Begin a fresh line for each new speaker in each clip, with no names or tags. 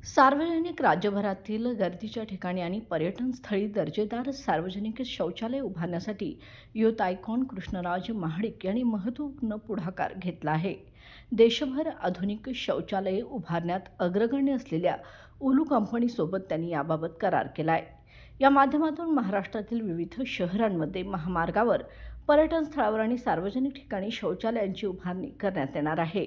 सार्वजनिक राज्यभरातील गर्दीच्या ठिकाणी आणि पर्यटन स्थळी दर्जेदार सार्वजनिक शौचालय उभारण्यासाठी युथ आयकॉन कृष्णराज महाडिक यांनी महत्त्वपूर्ण पुढाकार घेतला आहे. देशभर आधुनिक शौचालये उभारण्यात अग्रगण्य असलेल्या उलू कंपनीसोबत त्यांनी याबाबत करार केला आहे. या माध्यमातून महाराष्ट्रातील विविध शहरांमध्ये महामार्गावर, पर्यटन स्थळावर आणि सार्वजनिक ठिकाणी शौचालयांची उभारणी करण्यात येणार आहे.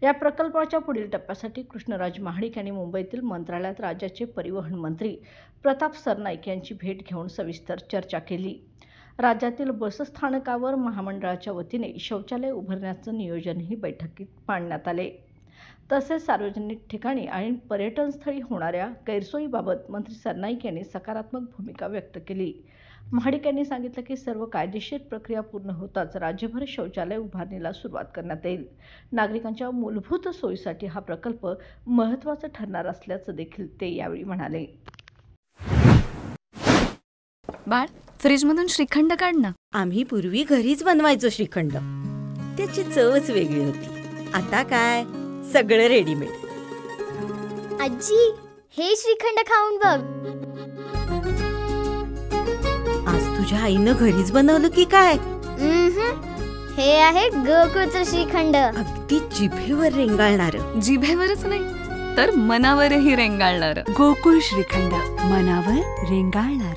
या प्रकल्पाच्या पुढील टप्प्यासाठी कृष्णराज महाडिक यांनी मुंबईतील मंत्रालयात राज्याचे परिवहन मंत्री प्रताप सरनाईक यांची भेट घेऊन सविस्तर चर्चा केली. राज्यातील बसस्थानकावर महामंडळाच्या वतीने शौचालय उभारण्याचं नियोजनही बैठकीत मांडण्यात आले. तसेच सार्वजनिक ठिकाणी आणि पर्यटनस्थळी होणाऱ्या गैरसोयीबाबत मंत्री सरनाईक यांनी सकारात्मक भूमिका व्यक्त केली. महाडिक यांनी सांगितलं की सर्व कायदेशीर प्रक्रिया पूर्ण होताच राज्यभर शौचालय उभारणीला सुरुवात करण्यात येईल. नागरिकांच्या मूलभूत सोयीसाठी हा प्रकल्प महत्त्वाचा ठरणार असल्याचं देखील ते यावेळी म्हणाले.
बाळ, फ्रीजमधून श्रीखंड काढ ना.
आम्ही पूर्वी घरीच बनवायचो श्रीखंड. त्याची चवच वेगळी होती. आता काय सगळं रेडीमेड.
आजी, हे श्रीखंड खाऊन बघ.
आज तुझ्या आईनं घरीच बनवलं की काय?
हे आहे गोकुळचं श्रीखंड.
अगदी जिभेवर रेंगाळणार.
जिभेवरच नाही तर मनावरही रेंगाळणार.
गोकुळ श्रीखंड, मनावर रेंगाळणार.